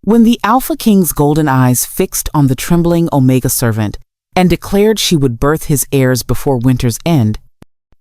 When the Alpha King's golden eyes fixed on the trembling Omega servant and declared she would birth his heirs before winter's end,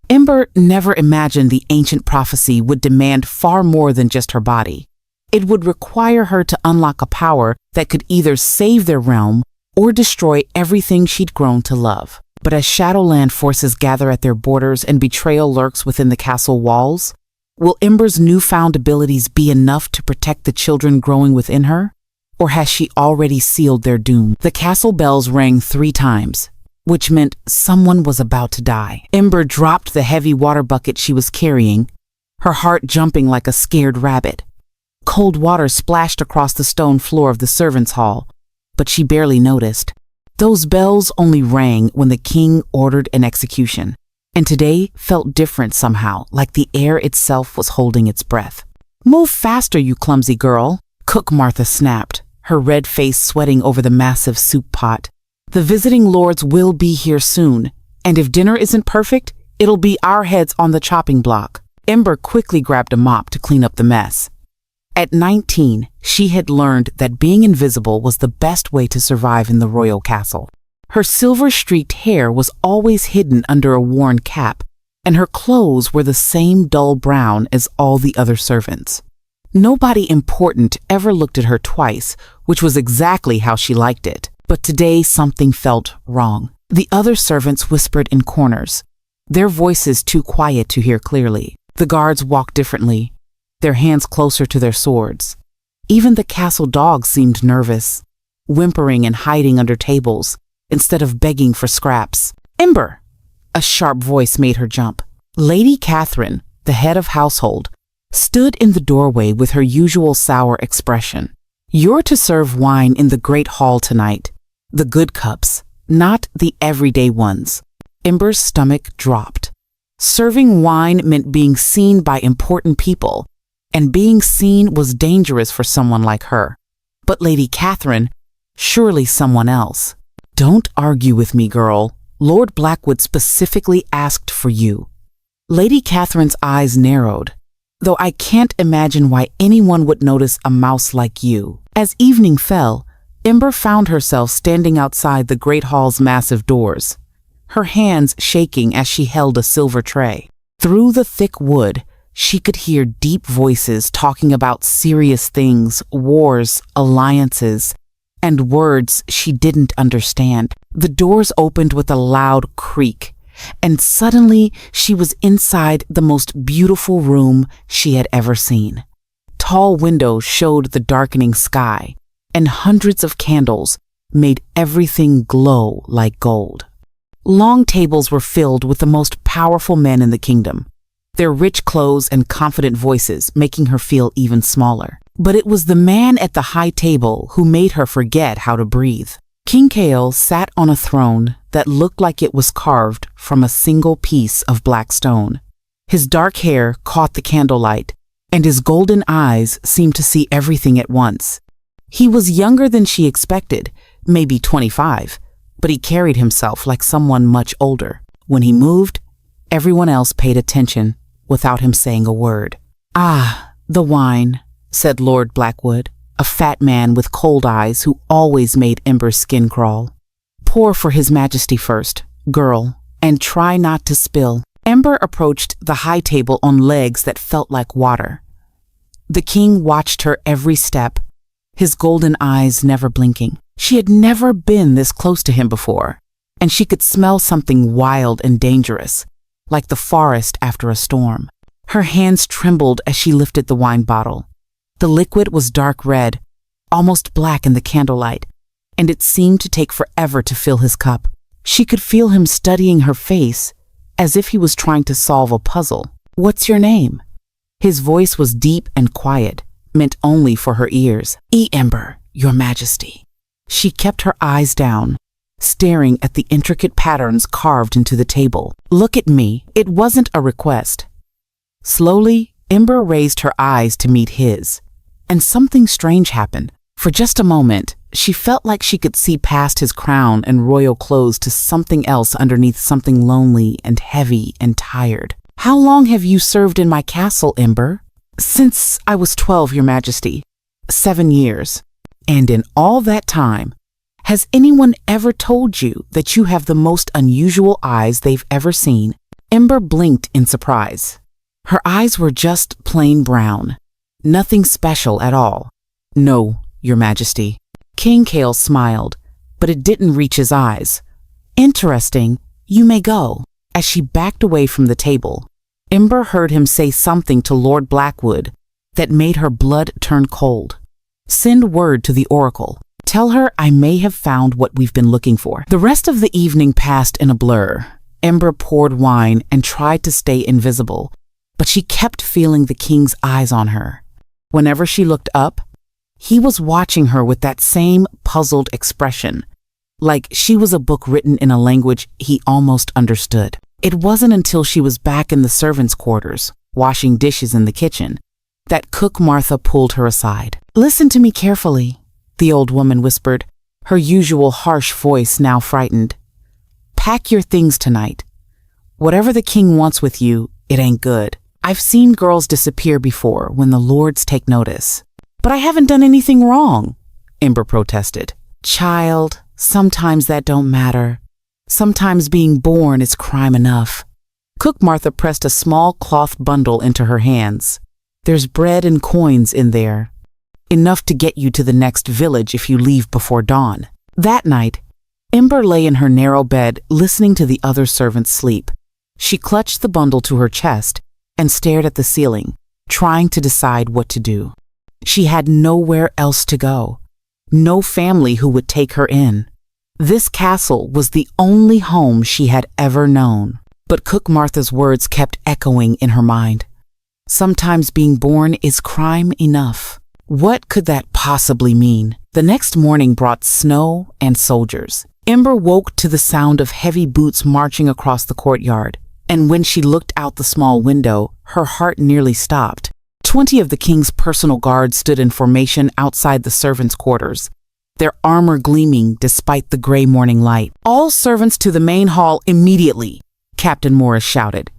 Ember never imagined the ancient prophecy would demand far more than just her body. It would require her to unlock a power that could either save their realm or destroy everything she'd grown to love. But as Shadowland forces gather at their borders and betrayal lurks within the castle walls, will Ember's newfound abilities be enough to protect the children growing within her? Or has she already sealed their doom? The castle bells rang 3 times, which meant someone was about to die. Ember dropped the heavy water bucket she was carrying, her heart jumping like a scared rabbit. Cold water splashed across the stone floor of the servants' hall, but she barely noticed. Those bells only rang when the king ordered an execution, and today felt different somehow, like the air itself was holding its breath. "Move faster, you clumsy girl," Cook Martha snapped, her red face sweating over the massive soup pot. "The visiting lords will be here soon, and if dinner isn't perfect, it'll be our heads on the chopping block." Ember quickly grabbed a mop to clean up the mess. At 19, she had learned that being invisible was the best way to survive in the royal castle. Her silver-streaked hair was always hidden under a worn cap, and her clothes were the same dull brown as all the other servants. Nobody important ever looked at her twice, which was exactly how she liked it. But today something felt wrong. The other servants whispered in corners, their voices too quiet to hear clearly. The guards walked differently, their hands closer to their swords. Even the castle dogs seemed nervous, whimpering and hiding under tables instead of begging for scraps. "Ember!" A sharp voice made her jump. Lady Catherine, the head of household, stood in the doorway with her usual sour expression. "You're to serve wine in the great hall tonight. The good cups, not the everyday ones." Ember's stomach dropped. Serving wine meant being seen by important people, and being seen was dangerous for someone like her. But Lady Catherine, surely someone else. "Don't argue with me, girl. Lord Blackwood specifically asked for you." Lady Catherine's eyes narrowed, though I can't imagine why anyone would notice a mouse like you. As evening fell, Ember found herself standing outside the great hall's massive doors, her hands shaking as she held a silver tray. Through the thick wood, she could hear deep voices talking about serious things, wars, alliances, and words she didn't understand. The doors opened with a loud creak, and suddenly she was inside the most beautiful room she had ever seen. Tall windows showed the darkening sky, and hundreds of candles made everything glow like gold. Long tables were filled with the most powerful men in the kingdom, their rich clothes and confident voices making her feel even smaller. But it was the man at the high table who made her forget how to breathe. King Kale sat on a throne that looked like it was carved from a single piece of black stone. His dark hair caught the candlelight, and his golden eyes seemed to see everything at once. He was younger than she expected, maybe 25, but he carried himself like someone much older. When he moved, everyone else paid attention without him saying a word. "Ah, the wine," said Lord Blackwood, a fat man with cold eyes who always made Ember's skin crawl. "Pour for His Majesty first, girl, and try not to spill." Ember approached the high table on legs that felt like water. The king watched her every step, his golden eyes never blinking. She had never been this close to him before, and she could smell something wild and dangerous, like the forest after a storm. Her hands trembled as she lifted the wine bottle. The liquid was dark red, almost black in the candlelight, and it seemed to take forever to fill his cup. She could feel him studying her face, as if he was trying to solve a puzzle. "What's your name?" His voice was deep and quiet, meant only for her ears. "Ember, Your Majesty." She kept her eyes down, staring at the intricate patterns carved into the table. "Look at me." It wasn't a request. Slowly, Ember raised her eyes to meet his, and something strange happened. For just a moment, she felt like she could see past his crown and royal clothes to something else underneath, something lonely and heavy and tired. "How long have you served in my castle, Ember?" "Since I was 12, Your Majesty. 7 years." And in all that time, has anyone ever told you that you have the most unusual eyes they've ever seen? Ember blinked in surprise. Her eyes were just plain brown. Nothing special at all. No, Your Majesty. King Kale smiled, but it didn't reach his eyes. Interesting, you may go. As she backed away from the table, Ember heard him say something to Lord Blackwood that made her blood turn cold. Send word to the Oracle. Tell her I may have found what we've been looking for. The rest of the evening passed in a blur. Ember poured wine and tried to stay invisible, but she kept feeling the king's eyes on her. Whenever she looked up, he was watching her with that same puzzled expression, like she was a book written in a language he almost understood. It wasn't until she was back in the servants' quarters, washing dishes in the kitchen, that Cook Martha pulled her aside. Listen to me carefully, the old woman whispered, her usual harsh voice now frightened. Pack your things tonight. Whatever the king wants with you, it ain't good. I've seen girls disappear before when the lords take notice. But I haven't done anything wrong, Ember protested. Child, sometimes that don't matter. Sometimes being born is crime enough. Cook Martha pressed a small cloth bundle into her hands. There's bread and coins in there. Enough to get you to the next village if you leave before dawn. That night, Ember lay in her narrow bed listening to the other servants sleep. She clutched the bundle to her chest and stared at the ceiling, trying to decide what to do. She had nowhere else to go. No family who would take her in. This castle was the only home she had ever known. But Cook Martha's words kept echoing in her mind. Sometimes being born is crime enough. What could that possibly mean? The next morning brought snow and soldiers. Ember woke to the sound of heavy boots marching across the courtyard, and when she looked out the small window, her heart nearly stopped. 20 of the king's personal guards stood in formation outside the servants' quarters, their armor gleaming despite the gray morning light. All servants to the main hall immediately, Captain Morris shouted.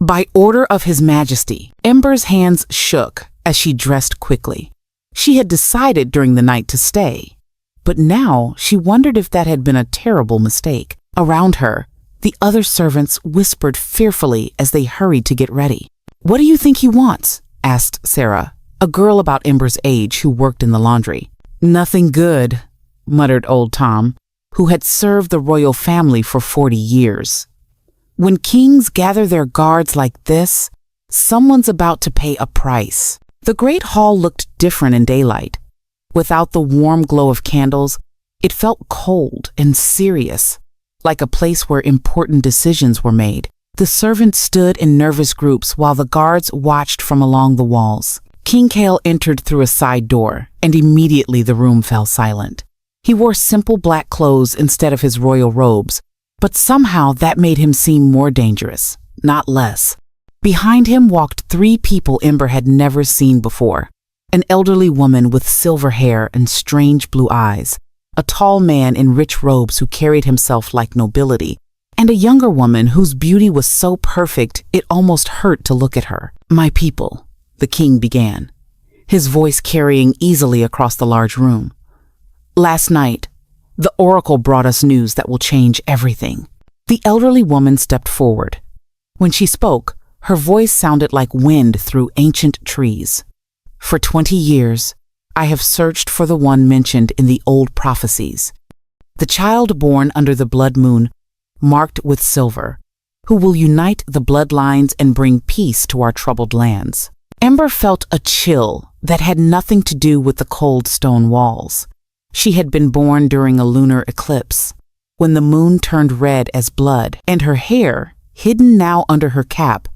By order of His Majesty. Ember's hands shook as she dressed quickly. She had decided during the night to stay, but now she wondered if that had been a terrible mistake. Around her, the other servants whispered fearfully as they hurried to get ready. What do you think he wants? Asked Sarah, a girl about Ember's age who worked in the laundry. Nothing good, muttered old Tom, who had served the royal family for 40 years. When kings gather their guards like this, someone's about to pay a price. The great hall looked different in daylight. Without the warm glow of candles, it felt cold and serious, like a place where important decisions were made. The servants stood in nervous groups while the guards watched from along the walls. King Kale entered through a side door, and immediately the room fell silent. He wore simple black clothes instead of his royal robes, but somehow that made him seem more dangerous, not less. Behind him walked 3 people Ember had never seen before. An elderly woman with silver hair and strange blue eyes, a tall man in rich robes who carried himself like nobility, and a younger woman whose beauty was so perfect it almost hurt to look at her. My people, the king began, his voice carrying easily across the large room. Last night, the oracle brought us news that will change everything. The elderly woman stepped forward. When she spoke, her voice sounded like wind through ancient trees. For 20 years, I have searched for the one mentioned in the old prophecies, the child born under the blood moon, marked with silver, who will unite the bloodlines and bring peace to our troubled lands. Ember felt a chill that had nothing to do with the cold stone walls. She had been born during a lunar eclipse, when the moon turned red as blood, and her hair, hidden now under her cap,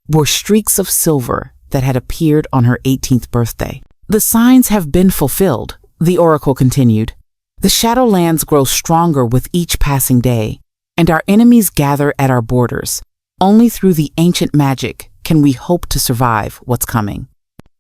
bore streaks of silver that had appeared on her 18th birthday. The signs have been fulfilled, the oracle continued. The Shadowlands grow stronger with each passing day, and our enemies gather at our borders. Only through the ancient magic can we hope to survive what's coming.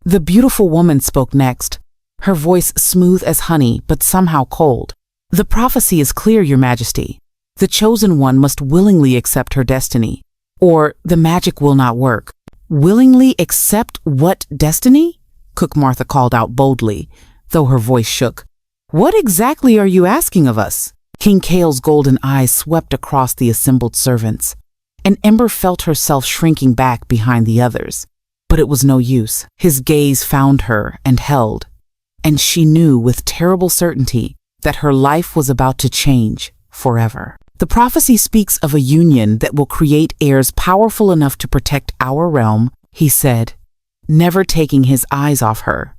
The beautiful woman spoke next, her voice smooth as honey but somehow cold. The prophecy is clear, Your Majesty. The chosen one must willingly accept her destiny, or the magic will not work. Willingly accept what destiny? Cook Martha called out boldly, though her voice shook. What exactly are you asking of us? King Kale's golden eyes swept across the assembled servants, and Ember felt herself shrinking back behind the others. But it was no use. His gaze found her and held, and she knew with terrible certainty that her life was about to change forever. The prophecy speaks of a union that will create heirs powerful enough to protect our realm, he said, never taking his eyes off her.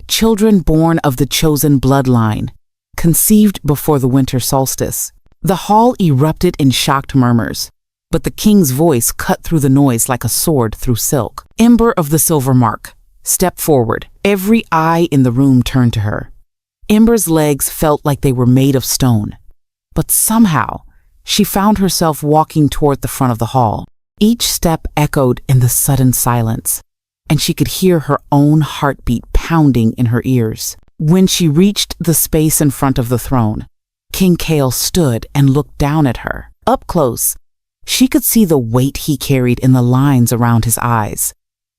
Children born of the chosen bloodline, conceived before the winter solstice. The hall erupted in shocked murmurs, but the king's voice cut through the noise like a sword through silk. Ember of the Silver Mark, step forward. Every eye in the room turned to her. Ember's legs felt like they were made of stone, but somehow she found herself walking toward the front of the hall. Each step echoed in the sudden silence, and she could hear her own heartbeat pounding in her ears. When she reached the space in front of the throne, King Kale stood and looked down at her. Up close, she could see the weight he carried in the lines around his eyes,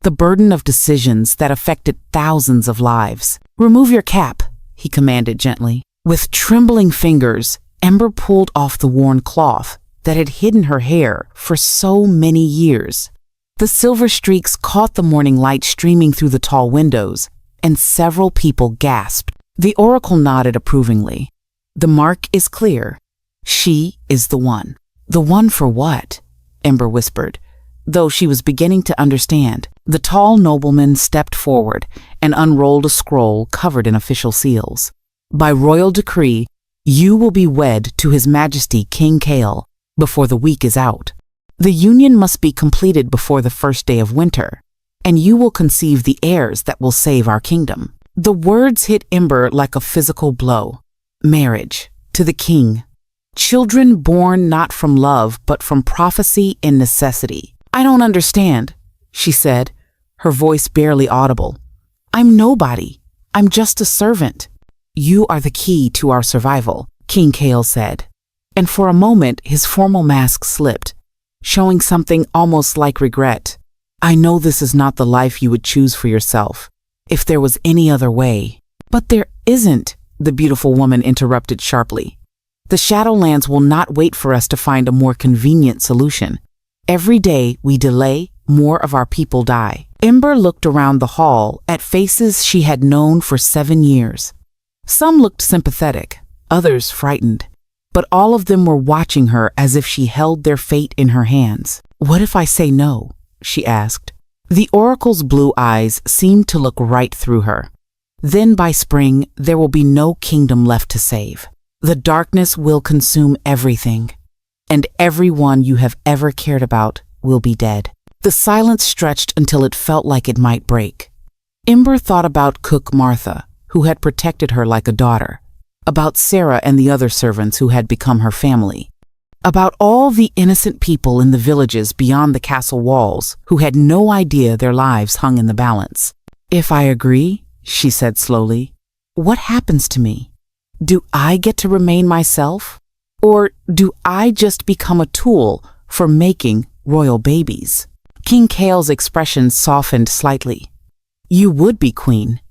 the burden of decisions that affected thousands of lives. Remove your cap, he commanded gently. With trembling fingers, Ember pulled off the worn cloth that had hidden her hair for so many years. The silver streaks caught the morning light streaming through the tall windows, and several people gasped. The oracle nodded approvingly. The mark is clear. She is the one. The one for what? Ember whispered, though she was beginning to understand. The tall nobleman stepped forward and unrolled a scroll covered in official seals. By royal decree, you will be wed to His Majesty King Kale before the week is out. The union must be completed before the first day of winter, and you will conceive the heirs that will save our kingdom. The words hit Ember like a physical blow. Marriage to the king. Children born not from love but from prophecy and necessity. I don't understand, she said, her voice barely audible. I'm nobody. I'm just a servant. You are the key to our survival, King Kale said. And for a moment his formal mask slipped, showing something almost like regret. I know this is not the life you would choose for yourself, if there was any other way. But there isn't, the beautiful woman interrupted sharply. The Shadowlands will not wait for us to find a more convenient solution. Every day we delay, more of our people die. Ember looked around the hall at faces she had known for 7 years. Some looked sympathetic, others frightened, but all of them were watching her as if she held their fate in her hands. What if I say no? She asked. The oracle's blue eyes seemed to look right through her. Then by spring, there will be no kingdom left to save. The darkness will consume everything, and everyone you have ever cared about will be dead. The silence stretched until it felt like it might break. Ember thought about cook Martha, who had protected her like a daughter, about Sarah and the other servants who had become her family, about all the innocent people in the villages beyond the castle walls who had no idea their lives hung in the balance. If I agree, she said slowly, what happens to me? Do I get to remain myself? Or do I just become a tool for making royal babies? King Kale's expression softened slightly. You would be queen.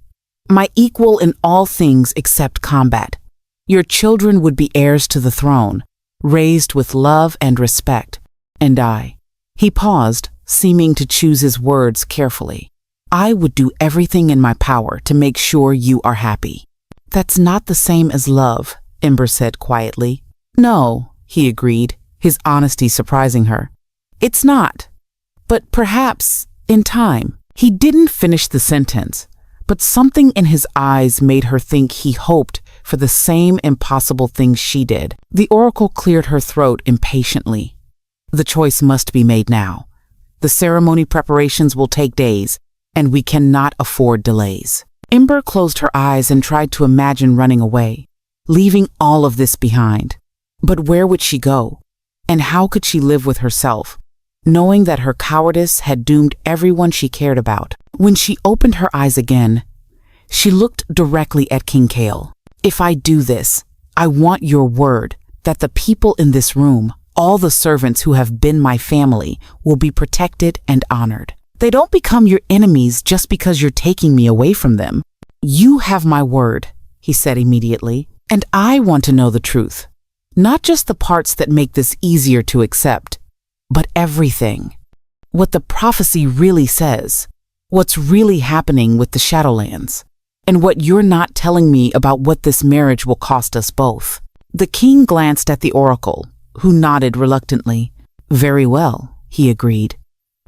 My equal in all things except combat. Your children would be heirs to the throne, raised with love and respect. And I. He paused, seeming to choose his words carefully. I would do everything in my power to make sure you are happy. That's not the same as love, Ember said quietly. No, he agreed, his honesty surprising her. It's not. But perhaps, in time. He didn't finish the sentence, but something in his eyes made her think he hoped for the same impossible thing she did. The oracle cleared her throat impatiently. The choice must be made now. The ceremony preparations will take days, and we cannot afford delays. Ember closed her eyes and tried to imagine running away, leaving all of this behind. But where would she go? And how could she live with herself, knowing that her cowardice had doomed everyone she cared about? When she opened her eyes again, she looked directly at King Kale. If I do this, I want your word that the people in this room, all the servants who have been my family, will be protected and honored. They don't become your enemies just because you're taking me away from them. You have my word, he said immediately. "And I want to know the truth. Not just the parts that make this easier to accept, but everything. What the prophecy really says, what's really happening with the Shadowlands, and what you're not telling me about what this marriage will cost us both." The king glanced at the oracle, who nodded reluctantly. "Very well," he agreed.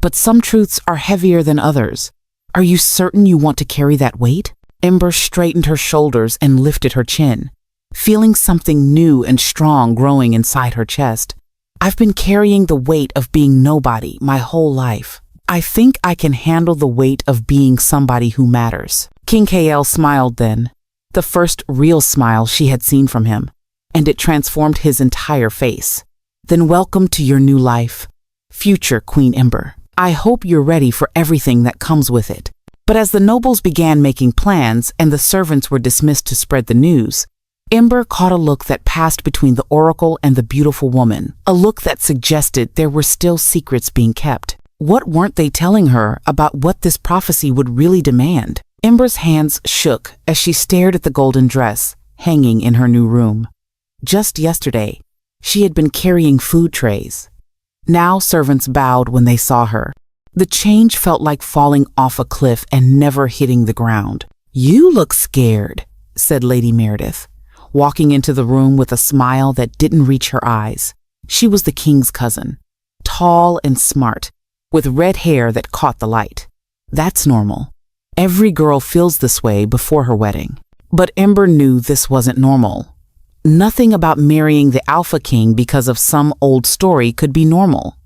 "But some truths are heavier than others. Are you certain you want to carry that weight?" Ember straightened her shoulders and lifted her chin, feeling something new and strong growing inside her chest. "I've been carrying the weight of being nobody my whole life. I think I can handle the weight of being somebody who matters." King Kael smiled then, the first real smile she had seen from him, and it transformed his entire face. "Then welcome to your new life, future Queen Ember. I hope you're ready for everything that comes with it." But as the nobles began making plans and the servants were dismissed to spread the news, Ember caught a look that passed between the oracle and the beautiful woman, a look that suggested there were still secrets being kept. What weren't they telling her about what this prophecy would really demand? Ember's hands shook as she stared at the golden dress hanging in her new room. Just yesterday, she had been carrying food trays. Now servants bowed when they saw her. The change felt like falling off a cliff and never hitting the ground. "You look scared," said Lady Meredith, walking into the room with a smile that didn't reach her eyes. She was the king's cousin, tall and smart, with red hair that caught the light. That's normal. Every girl feels this way before her wedding. But Ember knew this wasn't normal. Nothing about marrying the Alpha King because of some old story could be normal.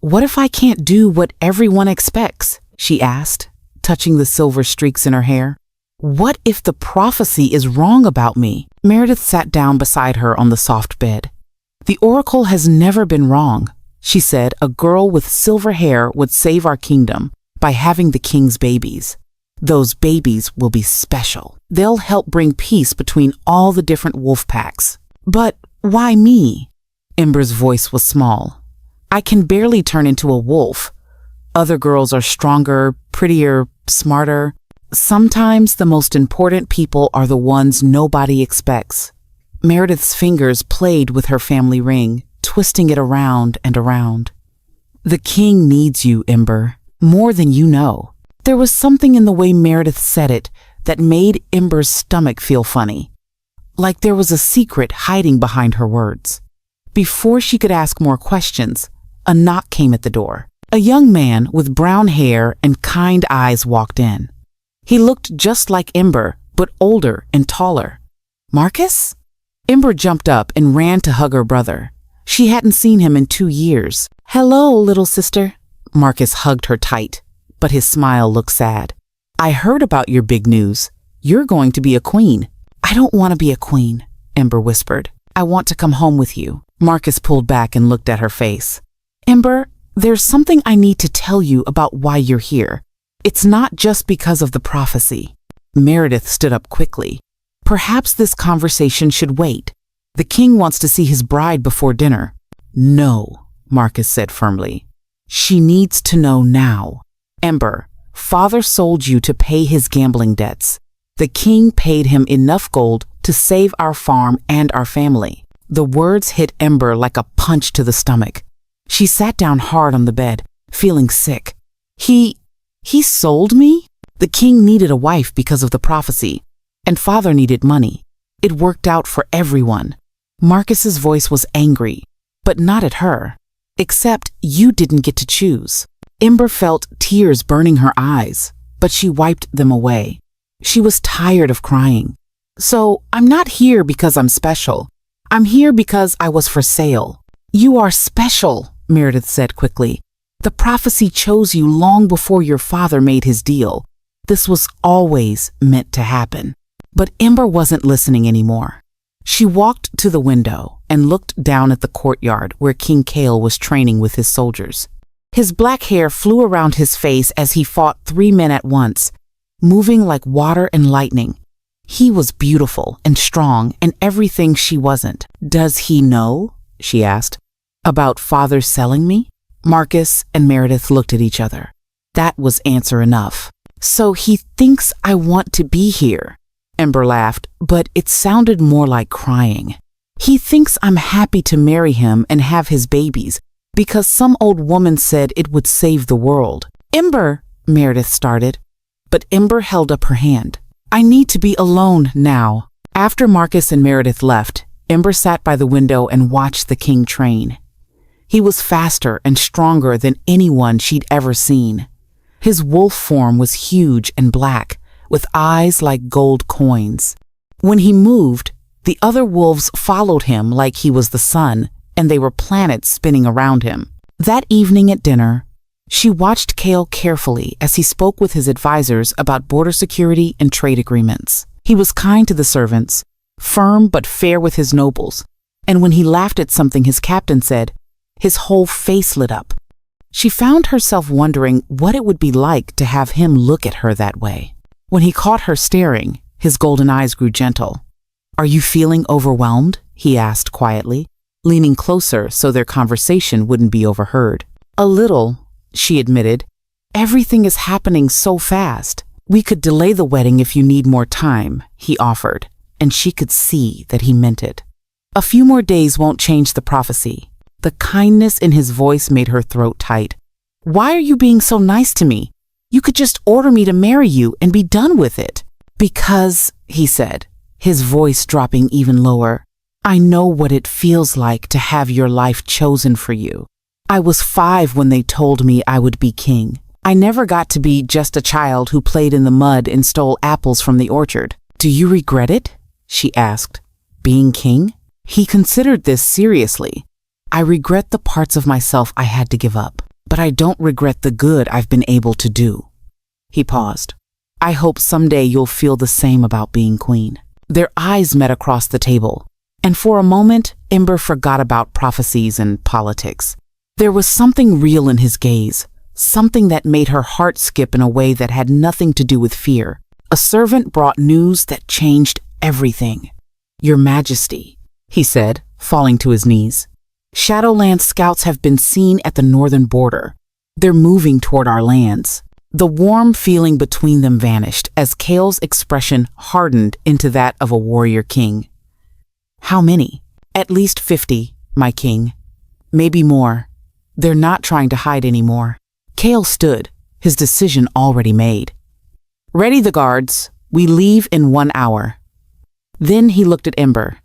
"What if I can't do what everyone expects?" she asked, touching the silver streaks in her hair. "What if the prophecy is wrong about me?" Meredith sat down beside her on the soft bed. "The oracle has never been wrong," she said. "A girl with silver hair would save our kingdom by having the king's babies. Those babies will be special. They'll help bring peace between all the different wolf packs." "But why me?" Ember's voice was small. "I can barely turn into a wolf. Other girls are stronger, prettier, smarter. Sometimes the most important people are the ones nobody expects." Meredith's fingers played with her family ring, twisting it around and around. "The king needs you, Ember, more than you know." There was something in the way Meredith said it that made Ember's stomach feel funny, like there was a secret hiding behind her words. Before she could ask more questions, a knock came at the door. A young man with brown hair and kind eyes walked in. He looked just like Ember, but older and taller. "Marcus?" Ember jumped up and ran to hug her brother. She hadn't seen him in 2 years. "Hello, little sister." Marcus hugged her tight, but his smile looked sad. "I heard about your big news. You're going to be a queen." "I don't want to be a queen," Ember whispered. "I want to come home with you." Marcus pulled back and looked at her face. "Ember, there's something I need to tell you about why you're here. It's not just because of the prophecy." Meredith stood up quickly. "Perhaps this conversation should wait. The king wants to see his bride before dinner." "No," Marcus said firmly. "She needs to know now. Ember, father sold you to pay his gambling debts. The king paid him enough gold to save our farm and our family." The words hit Ember like a punch to the stomach. She sat down hard on the bed, feeling sick. He sold me? The king needed a wife because of the prophecy, and father needed money. It worked out for everyone. Marcus's voice was angry, but not at her. "Except you didn't get to choose." Ember felt tears burning her eyes, but she wiped them away. She was tired of crying. "So I'm not here because I'm special. I'm here because I was for sale." "You are special," Meredith said quickly. "The prophecy chose you long before your father made his deal. This was always meant to happen." But Ember wasn't listening anymore. She walked to the window and looked down at the courtyard where King Kael was training with his soldiers. His black hair flew around his face as he fought 3 men at once, moving like water and lightning. He was beautiful and strong and everything she wasn't. "Does he know," she asked, "about father selling me?" Marcus and Meredith looked at each other. That was answer enough. "So he thinks I want to be here." Ember laughed, but it sounded more like crying. He thinks I'm happy to marry him and have his babies because some old woman said it would save the world. Ember, Meredith started, but Ember held up her hand. I need to be alone now. After Marcus and Meredith left, Ember sat by the window and watched the king train. He was faster and stronger than anyone she'd ever seen. His wolf form was huge and black, with eyes like gold coins. When he moved, the other wolves followed him like he was the sun, and they were planets spinning around him. That evening at dinner, she watched Kale carefully as he spoke with his advisors about border security and trade agreements. He was kind to the servants, firm but fair with his nobles, and when he laughed at something his captain said, his whole face lit up. She found herself wondering what it would be like to have him look at her that way. When he caught her staring, his golden eyes grew gentle. Are you feeling overwhelmed? He asked quietly, leaning closer so their conversation wouldn't be overheard. A little, she admitted. Everything is happening so fast. We could delay the wedding if you need more time, he offered, and she could see that he meant it. A few more days won't change the prophecy. The kindness in his voice made her throat tight. Why are you being so nice to me? You could just order me to marry you and be done with it. Because, he said, his voice dropping even lower, I know what it feels like to have your life chosen for you. I was 5 when they told me I would be king. I never got to be just a child who played in the mud and stole apples from the orchard. Do you regret it? She asked. Being king? He considered this seriously. I regret the parts of myself I had to give up, but I don't regret the good I've been able to do. He paused. I hope someday you'll feel the same about being queen. Their eyes met across the table, and for a moment, Ember forgot about prophecies and politics. There was something real in his gaze, something that made her heart skip in a way that had nothing to do with fear. A servant brought news that changed everything. Your Majesty, he said, falling to his knees. Shadowland scouts have been seen at the northern border. They're moving toward our lands. The warm feeling between them vanished as Kale's expression hardened into that of a warrior king. How many? At least 50, my king. Maybe more. They're not trying to hide anymore. Kale stood, his decision already made. Ready the guards. We leave in 1 hour. Then he looked at Ember.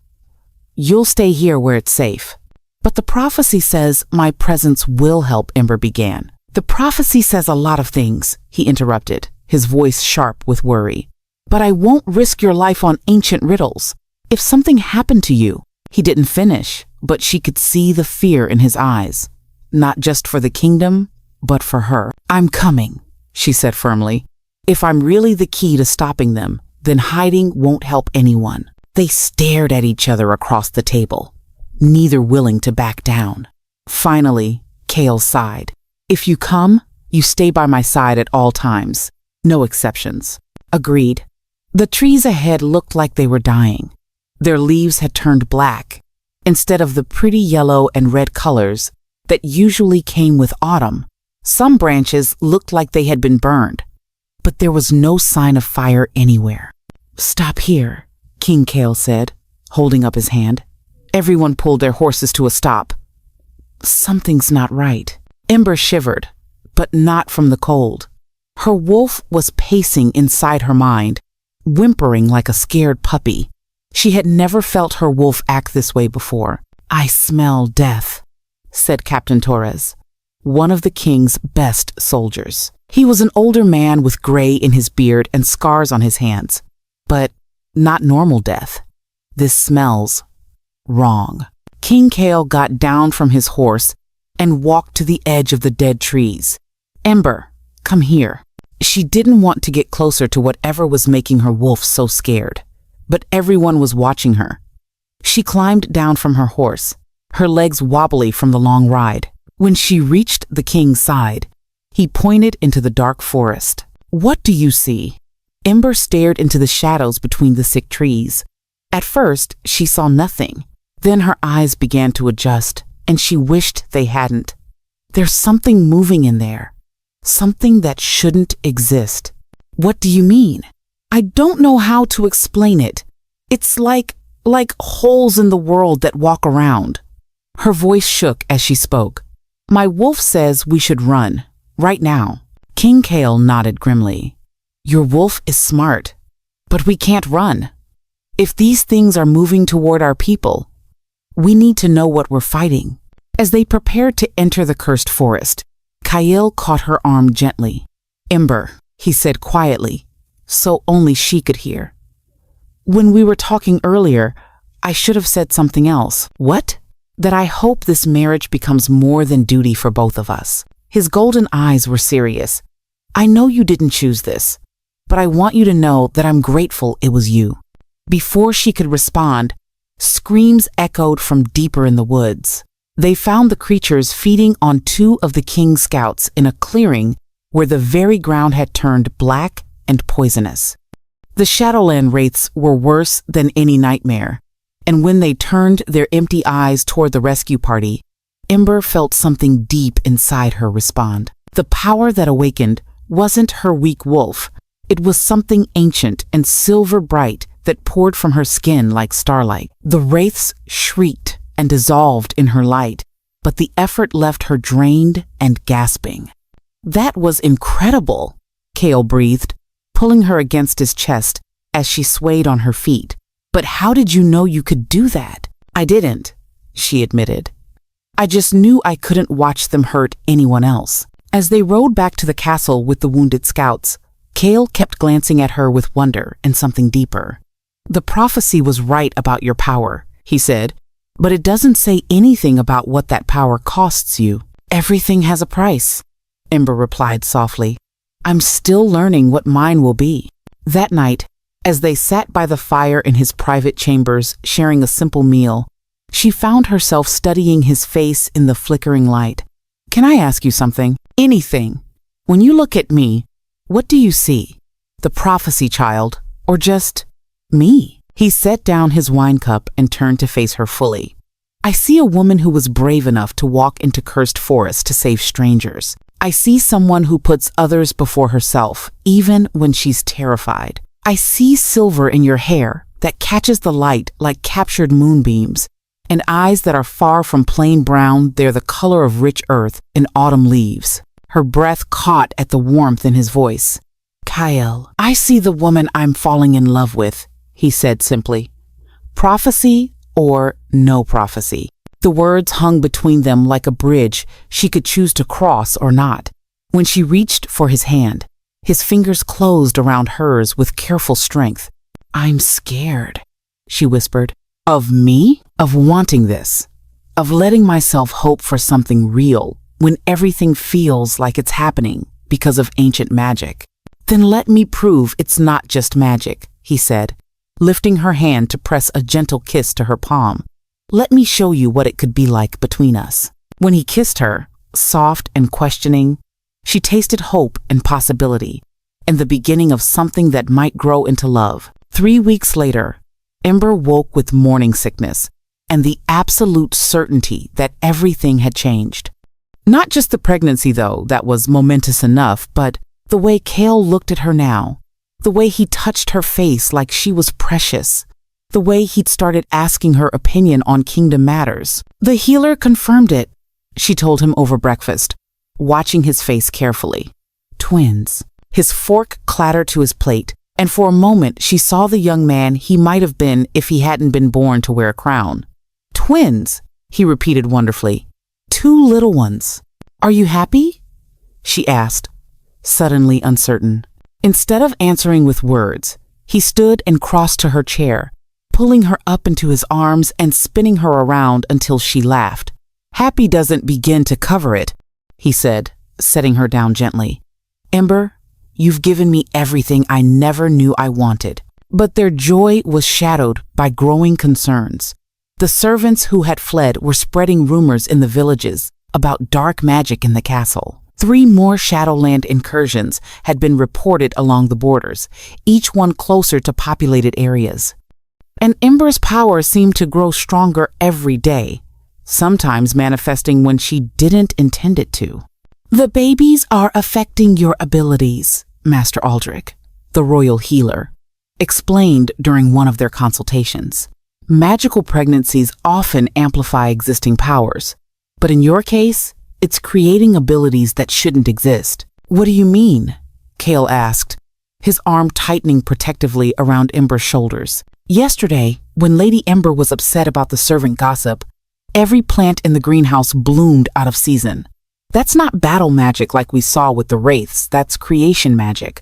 You'll stay here where it's safe. But the prophecy says my presence will help, Ember began. The prophecy says a lot of things, he interrupted, his voice sharp with worry. But I won't risk your life on ancient riddles. If something happened to you, he didn't finish, but she could see the fear in his eyes. Not just for the kingdom, but for her. I'm coming, she said firmly. If I'm really the key to stopping them, then hiding won't help anyone. They stared at each other across the table, neither willing to back down. Finally, Kale sighed. If you come, you stay by my side at all times. No exceptions. Agreed. The trees ahead looked like they were dying. Their leaves had turned black. Instead of the pretty yellow and red colors that usually came with autumn, some branches looked like they had been burned. But there was no sign of fire anywhere. Stop here, King Kale said, holding up his hand. Everyone pulled their horses to a stop. Something's not right. Ember shivered, but not from the cold. Her wolf was pacing inside her mind, whimpering like a scared puppy. She had never felt her wolf act this way before. I smell death, said Captain Torres, one of the king's best soldiers. He was an older man with gray in his beard and scars on his hands, but not normal death. This smells wrong. King Kale got down from his horse and walked to the edge of the dead trees. Ember, come here. She didn't want to get closer to whatever was making her wolf so scared, but everyone was watching her. She climbed down from her horse, her legs wobbly from the long ride. When she reached the king's side, he pointed into the dark forest. What do you see? Ember stared into the shadows between the sick trees. At first, she saw nothing. Then her eyes began to adjust, and she wished they hadn't. There's something moving in there. Something that shouldn't exist. What do you mean? I don't know how to explain it. It's like holes in the world that walk around. Her voice shook as she spoke. My wolf says we should run, right now. King Kale nodded grimly. Your wolf is smart, but we can't run. If these things are moving toward our people, we need to know what we're fighting. As they prepared to enter the cursed forest, Kyle caught her arm gently. Ember, he said quietly, so only she could hear. When we were talking earlier, I should have said something else. What? That I hope this marriage becomes more than duty for both of us. His golden eyes were serious. I know you didn't choose this, but I want you to know that I'm grateful it was you. Before she could respond, screams echoed from deeper in the woods. They found the creatures feeding on 2 of the king's scouts in a clearing where the very ground had turned black and poisonous. The Shadowland wraiths were worse than any nightmare, and when they turned their empty eyes toward the rescue party, Ember felt something deep inside her respond. The power that awakened wasn't her weak wolf. It was something ancient and silver bright that poured from her skin like starlight. The wraiths shrieked and dissolved in her light, but the effort left her drained and gasping. That was incredible, Kale breathed, pulling her against his chest as she swayed on her feet. But how did you know you could do that? I didn't, she admitted. I just knew I couldn't watch them hurt anyone else. As they rode back to the castle with the wounded scouts, Kale kept glancing at her with wonder and something deeper. The prophecy was right about your power, he said, but it doesn't say anything about what that power costs you. Everything has a price, Ember replied softly. I'm still learning what mine will be. That night, as they sat by the fire in his private chambers sharing a simple meal, she found herself studying his face in the flickering light. Can I ask you something? Anything. When you look at me, what do you see? The prophecy child, or just me? He set down his wine cup and turned to face her fully. I see a woman who was brave enough to walk into cursed forest to save strangers. I see someone who puts others before herself, even when she's terrified. I see silver in your hair that catches the light like captured moonbeams, and eyes that are far from plain brown. They're the color of rich earth in autumn leaves. Her breath caught at the warmth in his voice. Kyle, I see the woman I'm falling in love with, he said simply. Prophecy or no prophecy. The words hung between them like a bridge she could choose to cross or not. When she reached for his hand, his fingers closed around hers with careful strength. I'm scared, she whispered. Of me? Of wanting this. Of letting myself hope for something real when everything feels like it's happening because of ancient magic. Then let me prove it's not just magic, he said, lifting her hand to press a gentle kiss to her palm. Let me show you what it could be like between us. When he kissed her, soft and questioning, she tasted hope and possibility, and the beginning of something that might grow into love. 3 weeks later, Ember woke with morning sickness and the absolute certainty that everything had changed. Not just the pregnancy, though, that was momentous enough, but the way Kale looked at her now, the way he touched her face like she was precious, the way he'd started asking her opinion on kingdom matters. The healer confirmed it, she told him over breakfast, watching his face carefully. Twins. His fork clattered to his plate, and for a moment she saw the young man he might have been if he hadn't been born to wear a crown. Twins, he repeated wonderfully. 2 little ones. Are you happy? She asked, suddenly uncertain. Instead of answering with words, he stood and crossed to her chair, pulling her up into his arms and spinning her around until she laughed. Happy doesn't begin to cover it, he said, setting her down gently. Ember, you've given me everything I never knew I wanted. But their joy was shadowed by growing concerns. The servants who had fled were spreading rumors in the villages about dark magic in the castle. 3 more Shadowland incursions had been reported along the borders, each one closer to populated areas. And Ember's power seemed to grow stronger every day, sometimes manifesting when she didn't intend it to. The babies are affecting your abilities, Master Aldrich, the royal healer, explained during one of their consultations. Magical pregnancies often amplify existing powers, but in your case, it's creating abilities that shouldn't exist. What do you mean? Kale asked, his arm tightening protectively around Ember's shoulders. Yesterday, when Lady Ember was upset about the servant gossip, every plant in the greenhouse bloomed out of season. That's not battle magic like we saw with the wraiths, that's creation magic.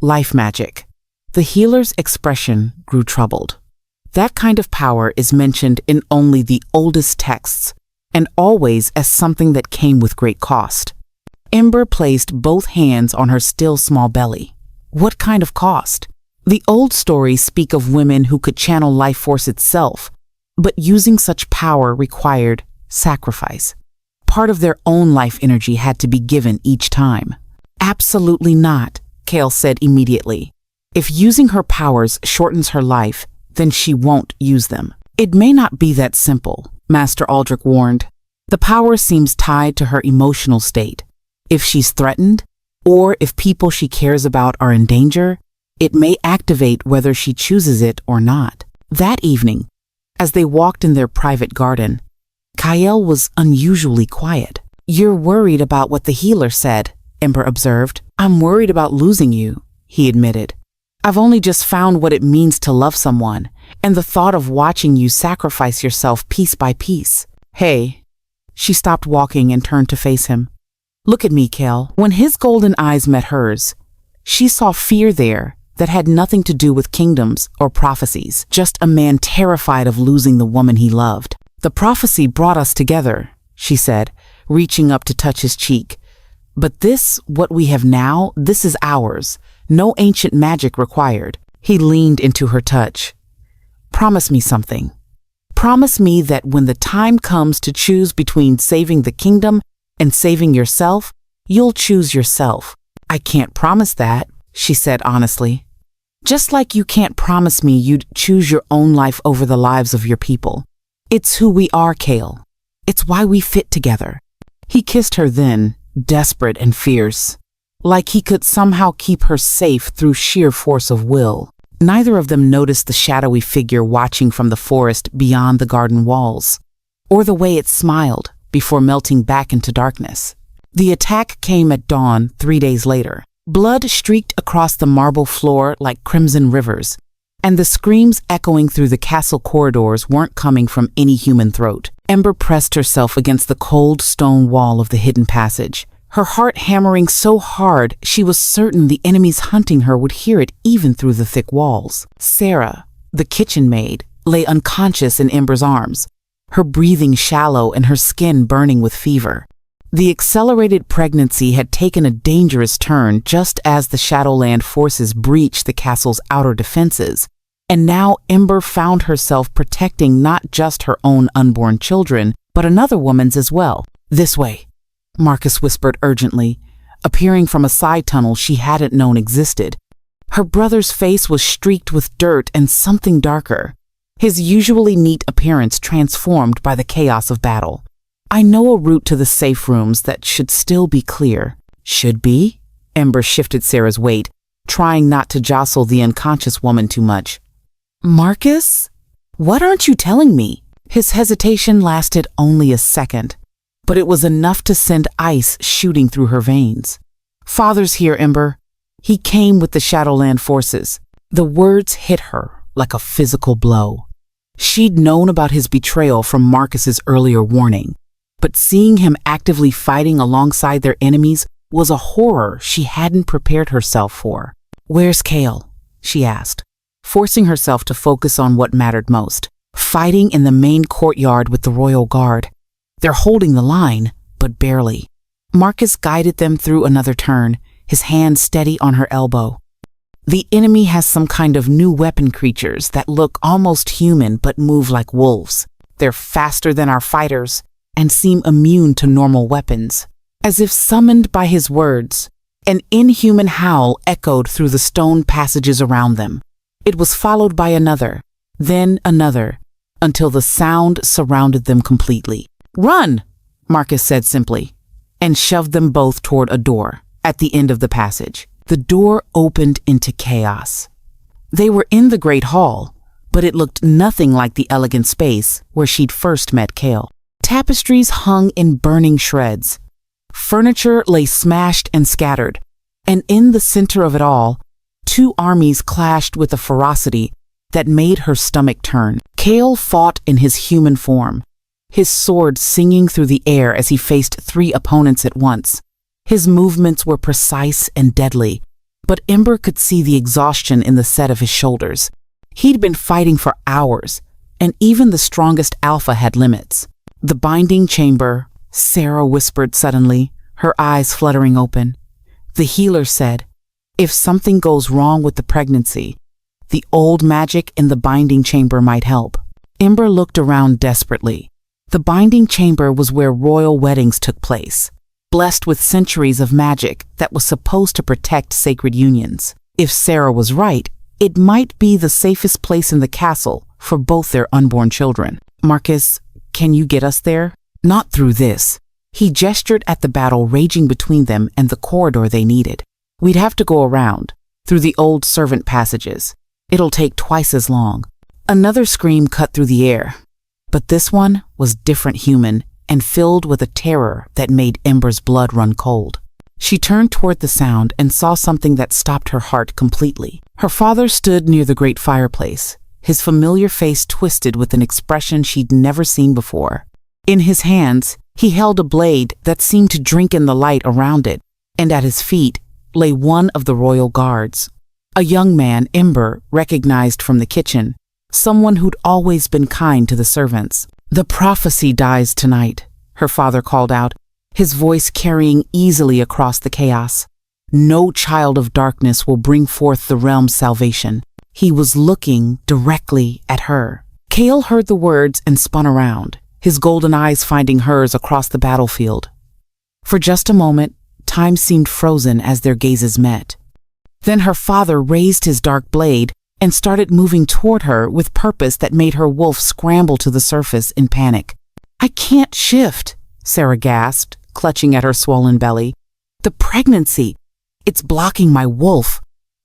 Life magic. The healer's expression grew troubled. That kind of power is mentioned in only the oldest texts, and always as something that came with great cost. Ember placed both hands on her still small belly. What kind of cost? The old stories speak of women who could channel life force itself, but using such power required sacrifice. Part of their own life energy had to be given each time. Absolutely not, Kale said immediately. If using her powers shortens her life, then she won't use them. It may not be that simple, Master Aldrich warned. The power seems tied to her emotional state. If she's threatened, or if people she cares about are in danger, it may activate whether she chooses it or not. That evening, as they walked in their private garden, Kyle was unusually quiet. You're worried about what the healer said, Ember observed. I'm worried about losing you, he admitted. I've only just found what it means to love someone, and the thought of watching you sacrifice yourself piece by piece. Hey. She stopped walking and turned to face him. Look at me, Kale. When his golden eyes met hers, she saw fear there that had nothing to do with kingdoms or prophecies, just a man terrified of losing the woman he loved. The prophecy brought us together, she said, reaching up to touch his cheek. But this, what we have now, this is ours. No ancient magic required. He leaned into her touch. Promise me something. Promise me that when the time comes to choose between saving the kingdom and saving yourself, you'll choose yourself. I can't promise that, she said honestly. Just like you can't promise me you'd choose your own life over the lives of your people. It's who we are, Kale. It's why we fit together. He kissed her then, desperate and fierce, like he could somehow keep her safe through sheer force of will. Neither of them noticed the shadowy figure watching from the forest beyond the garden walls, or the way it smiled before melting back into darkness. The attack came at dawn 3 days later. Blood streaked across the marble floor like crimson rivers, and the screams echoing through the castle corridors weren't coming from any human throat. Ember pressed herself against the cold stone wall of the hidden passage, her heart hammering so hard she was certain the enemies hunting her would hear it even through the thick walls. Sarah, the kitchen maid, lay unconscious in Ember's arms, her breathing shallow and her skin burning with fever. The accelerated pregnancy had taken a dangerous turn just as the Shadowland forces breached the castle's outer defenses, and now Ember found herself protecting not just her own unborn children, but another woman's as well. This way, Marcus whispered urgently, appearing from a side tunnel she hadn't known existed. Her brother's face was streaked with dirt and something darker, his usually neat appearance transformed by the chaos of battle. I know a route to the safe rooms that should still be clear. Should be? Ember shifted Sarah's weight, trying not to jostle the unconscious woman too much. Marcus? What aren't you telling me? His hesitation lasted only a second, but it was enough to send ice shooting through her veins. Father's here, Ember. He came with the Shadowland forces. The words hit her like a physical blow. She'd known about his betrayal from Marcus's earlier warning, but seeing him actively fighting alongside their enemies was a horror she hadn't prepared herself for. Where's Kale? She asked, forcing herself to focus on what mattered most. Fighting in the main courtyard with the royal guard. They're holding the line, but barely. Marcus guided them through another turn, his hand steady on her elbow. The enemy has some kind of new weapon creatures that look almost human but move like wolves. They're faster than our fighters and seem immune to normal weapons. As if summoned by his words, an inhuman howl echoed through the stone passages around them. It was followed by another, then another, until the sound surrounded them completely. Run, Marcus said simply, and shoved them both toward a door at the end of the passage. The door opened into chaos. They were in the Great Hall, but it looked nothing like the elegant space where she'd first met Kale. Tapestries hung in burning shreds. Furniture lay smashed and scattered, and in the center of it all, two armies clashed with a ferocity that made her stomach turn. Kale fought in his human form, his sword singing through the air as he faced three opponents at once. His movements were precise and deadly, but Ember could see the exhaustion in the set of his shoulders. He'd been fighting for hours, and even the strongest alpha had limits. The binding chamber, Sarah whispered suddenly, her eyes fluttering open. The healer said, if something goes wrong with the pregnancy, the old magic in the binding chamber might help. Ember looked around desperately. The binding chamber was where royal weddings took place, blessed with centuries of magic that was supposed to protect sacred unions. If Sarah was right, it might be the safest place in the castle for both their unborn children. Marcus, can you get us there? Not through this. He gestured at the battle raging between them and the corridor they needed. We'd have to go around, through the old servant passages. It'll take twice as long. Another scream cut through the air. But this one was different human and filled with a terror that made Ember's blood run cold. She turned toward the sound and saw something that stopped her heart completely. Her father stood near the great fireplace, his familiar face twisted with an expression she'd never seen before. In his hands, he held a blade that seemed to drink in the light around it, and at his feet lay one of the royal guards. A young man Ember recognized from the kitchen, someone who'd always been kind to the servants. The prophecy dies tonight, her father called out, his voice carrying easily across the chaos. No child of darkness will bring forth the realm's salvation. He was looking directly at her. Kale heard the words and spun around, his golden eyes finding hers across the battlefield. For just a moment, time seemed frozen as their gazes met. Then her father raised his dark blade and started moving toward her with purpose that made her wolf scramble to the surface in panic. I can't shift, Sarah gasped, clutching at her swollen belly. The pregnancy, it's blocking my wolf.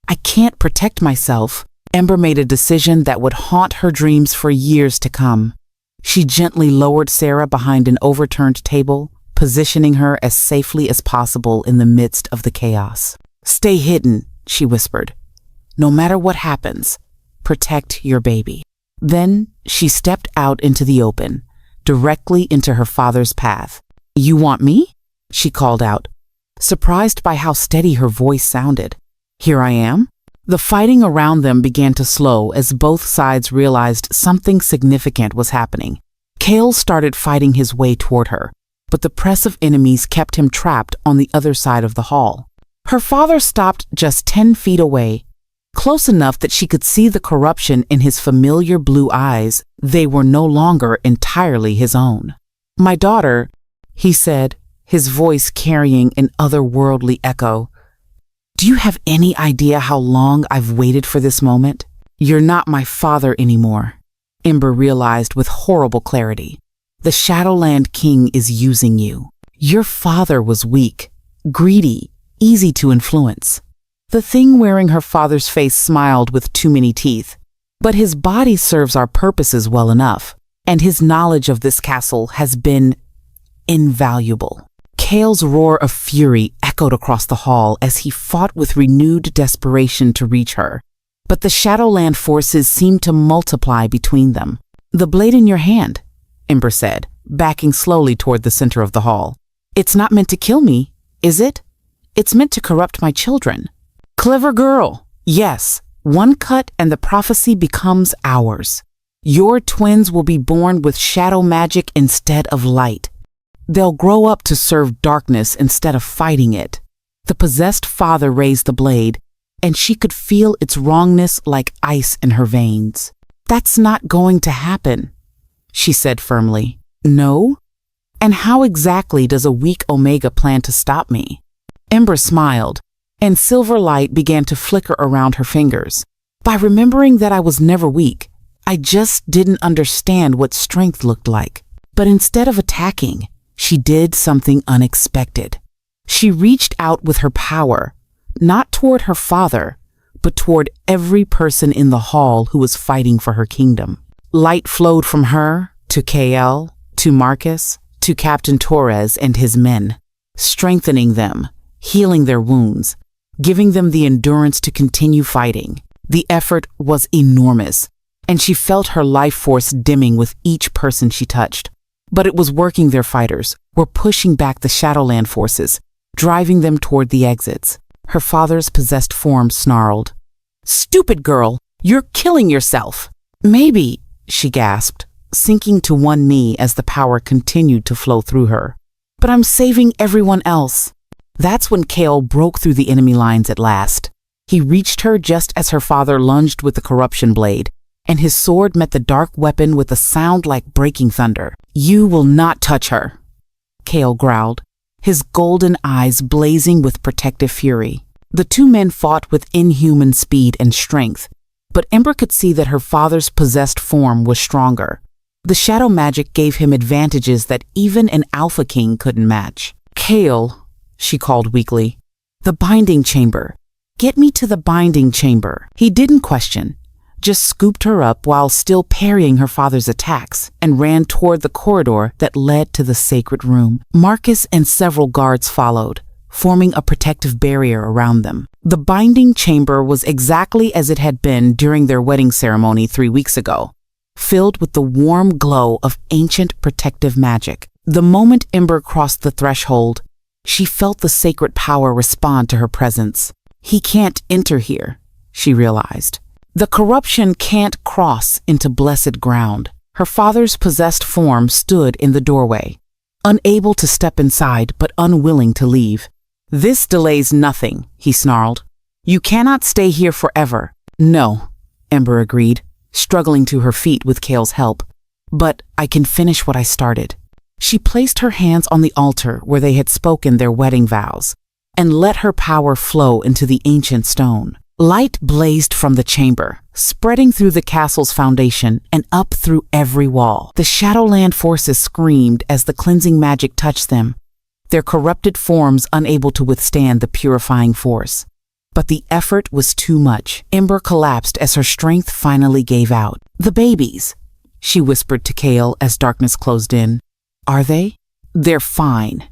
I can't protect myself. Ember made a decision that would haunt her dreams for years to come. She gently lowered Sarah behind an overturned table, positioning her as safely as possible in the midst of the chaos. Stay hidden, she whispered. No matter what happens, protect your baby. Then she stepped out into the open, directly into her father's path. You want me? She called out, surprised by how steady her voice sounded. Here I am. The fighting around them began to slow as both sides realized something significant was happening. Kale started fighting his way toward her, but the press of enemies kept him trapped on the other side of the hall. Her father stopped just 10 feet away, close enough that she could see the corruption in his familiar blue eyes. They were no longer entirely his own. My daughter, he said, his voice carrying an otherworldly echo. Do you have any idea how long I've waited for this moment? You're not my father anymore, Ember realized with horrible clarity. The Shadowland King is using you. Your father was weak, greedy, easy to influence. The thing wearing her father's face smiled with too many teeth. But his body serves our purposes well enough, and his knowledge of this castle has been invaluable. Kale's roar of fury echoed across the hall as he fought with renewed desperation to reach her. But the Shadowland forces seemed to multiply between them. The blade in your hand, Ember said, backing slowly toward the center of the hall. It's not meant to kill me, is it? It's meant to corrupt my children. Clever girl. Yes, one cut and the prophecy becomes ours. Your twins will be born with shadow magic instead of light. They'll grow up to serve darkness instead of fighting it. The possessed father raised the blade, and she could feel its wrongness like ice in her veins. That's not going to happen, she said firmly. No? And how exactly does a weak Omega plan to stop me? Ember smiled, and silver light began to flicker around her fingers. By remembering that I was never weak, I just didn't understand what strength looked like. But instead of attacking, she did something unexpected. She reached out with her power, not toward her father, but toward every person in the hall who was fighting for her kingdom. Light flowed from her to KL, to Marcus, to Captain Torres and his men, strengthening them, healing their wounds, giving them the endurance to continue fighting. The effort was enormous, and she felt her life force dimming with each person she touched. But it was working. Their fighters were pushing back the Shadowland forces, driving them toward the exits. Her father's possessed form snarled, "Stupid girl, you're killing yourself." "Maybe," she gasped, sinking to one knee as the power continued to flow through her. "But I'm saving everyone else." That's when Kale broke through the enemy lines at last. He reached her just as her father lunged with the corruption blade, and his sword met the dark weapon with a sound like breaking thunder. "You will not touch her," Kale growled, his golden eyes blazing with protective fury. The two men fought with inhuman speed and strength, but Ember could see that her father's possessed form was stronger. The shadow magic gave him advantages that even an Alpha King couldn't match. "Kale," she called weakly, "the binding chamber. Get me to the binding chamber." He didn't question, just scooped her up while still parrying her father's attacks and ran toward the corridor that led to the sacred room. Marcus and several guards followed, forming a protective barrier around them. The binding chamber was exactly as it had been during their wedding ceremony 3 weeks ago, filled with the warm glow of ancient protective magic. The moment Ember crossed the threshold, she felt the sacred power respond to her presence. He can't enter here, she realized. The corruption can't cross into blessed ground. Her father's possessed form stood in the doorway, unable to step inside but unwilling to leave. "This delays nothing," he snarled. "You cannot stay here forever." "No," Ember agreed, struggling to her feet with Kale's help. "But I can finish what I started." She placed her hands on the altar where they had spoken their wedding vows, and let her power flow into the ancient stone. Light blazed from the chamber, spreading through the castle's foundation and up through every wall. The Shadowland forces screamed as the cleansing magic touched them, their corrupted forms unable to withstand the purifying force. But the effort was too much. Ember collapsed as her strength finally gave out. "The babies," she whispered to Kale as darkness closed in. "Are they?" "They're fine,"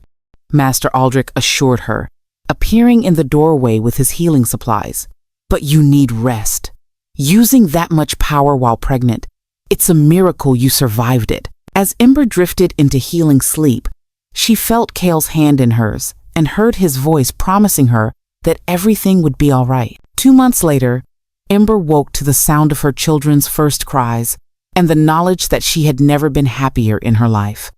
Master Aldrich assured her, appearing in the doorway with his healing supplies. "But you need rest. Using that much power while pregnant, it's a miracle you survived it." As Ember drifted into healing sleep, she felt Kale's hand in hers and heard his voice promising her that everything would be all right. 2 months later, Ember woke to the sound of her children's first cries and the knowledge that she had never been happier in her life.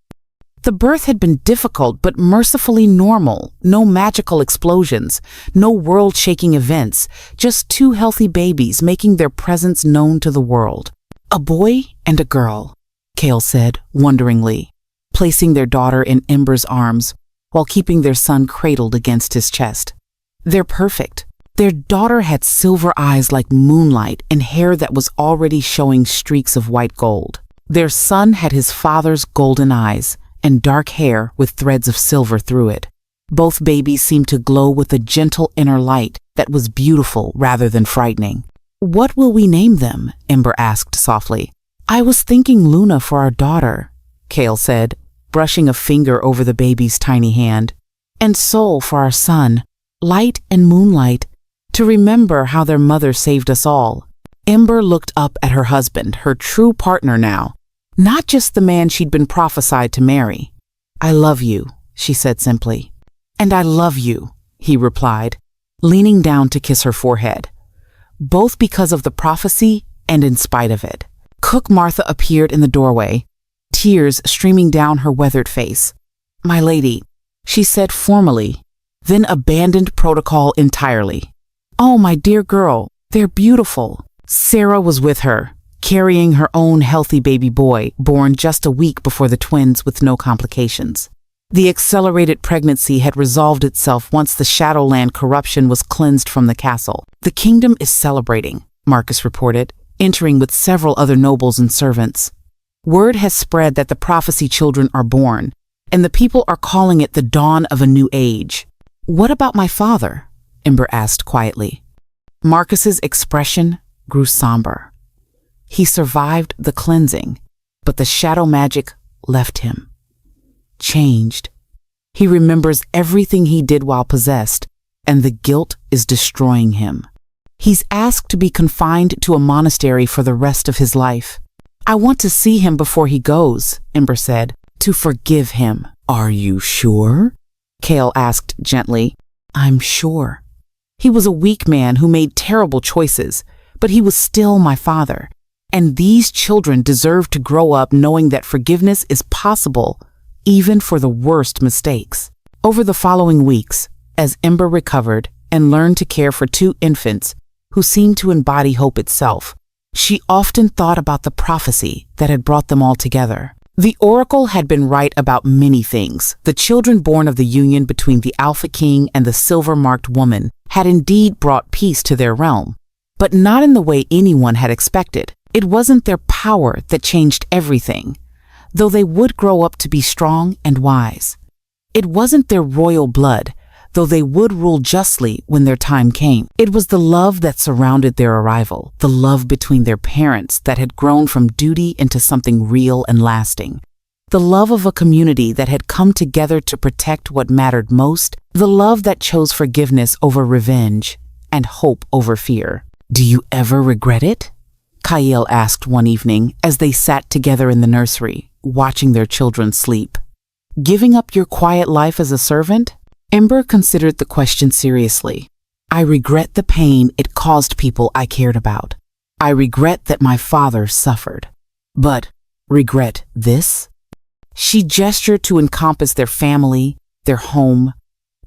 The birth had been difficult but mercifully normal. No magical explosions, no world-shaking events, just 2 healthy babies making their presence known to the world. "A boy and a girl," Kale said wonderingly, placing their daughter in Ember's arms while keeping their son cradled against his chest. "They're perfect." Their daughter had silver eyes like moonlight and hair that was already showing streaks of white gold. Their son had his father's golden eyes and dark hair with threads of silver through it. Both babies seemed to glow with a gentle inner light that was beautiful rather than frightening. "What will we name them?" Ember asked softly. "I was thinking Luna for our daughter," Kale said, brushing a finger over the baby's tiny hand. "And Soul for our son, light and moonlight, to remember how their mother saved us all." Ember looked up at her husband, her true partner now, not just the man she'd been prophesied to marry. "I love you," she said simply. "And I love you," he replied, leaning down to kiss her forehead, both because of the prophecy and in spite of it. Cook Martha appeared in the doorway, tears streaming down her weathered face. "My lady," she said formally, then abandoned protocol entirely. "Oh, my dear girl, they're beautiful." Sarah was with her, carrying her own healthy baby boy, born just a week before the twins with no complications. The accelerated pregnancy had resolved itself once the Shadowland corruption was cleansed from the castle. "The kingdom is celebrating," Marcus reported, entering with several other nobles and servants. "Word has spread that the prophecy children are born, and the people are calling it the dawn of a new age." "What about my father?" Ember asked quietly. Marcus's expression grew somber. He survived the cleansing, but the shadow magic left him. Changed. He remembers everything he did while possessed, and the guilt is destroying him. He's asked to be confined to a monastery for the rest of his life. "I want to see him before he goes," Ember said, "to forgive him." "Are you sure?" Kale asked gently. "I'm sure. He was a weak man who made terrible choices, but he was still my father. And these children deserve to grow up knowing that forgiveness is possible, even for the worst mistakes." Over the following weeks, as Ember recovered and learned to care for two infants who seemed to embody hope itself, she often thought about the prophecy that had brought them all together. The oracle had been right about many things. The children born of the union between the Alpha King and the silver-marked woman had indeed brought peace to their realm, but not in the way anyone had expected. It wasn't their power that changed everything, though they would grow up to be strong and wise. It wasn't their royal blood, though they would rule justly when their time came. It was the love that surrounded their arrival, the love between their parents that had grown from duty into something real and lasting. The love of a community that had come together to protect what mattered most, the love that chose forgiveness over revenge and hope over fear. "Do you ever regret it?" Kyle asked one evening as they sat together in the nursery, watching their children sleep. "Giving up your quiet life as a servant?" Ember considered the question seriously. "I regret the pain it caused people I cared about. I regret that my father suffered. But regret this?" She gestured to encompass their family, their home,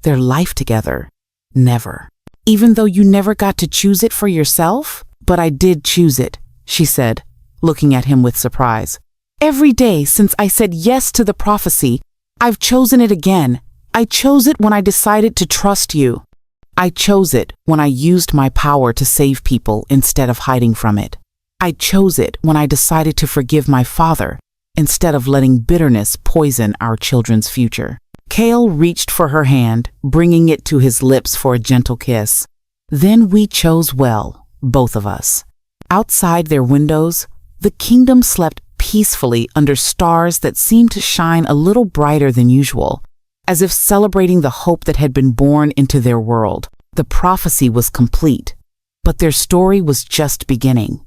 their life together. "Never. Even though you never got to choose it for yourself? But I did choose it," she said, looking at him with surprise. "Every day since I said yes to the prophecy, I've chosen it again. I chose it when I decided to trust you. I chose it when I used my power to save people instead of hiding from it. I chose it when I decided to forgive my father instead of letting bitterness poison our children's future." Kale reached for her hand, bringing it to his lips for a gentle kiss. "Then we chose well, both of us." Outside their windows, the kingdom slept peacefully under stars that seemed to shine a little brighter than usual, as if celebrating the hope that had been born into their world. The prophecy was complete, but their story was just beginning.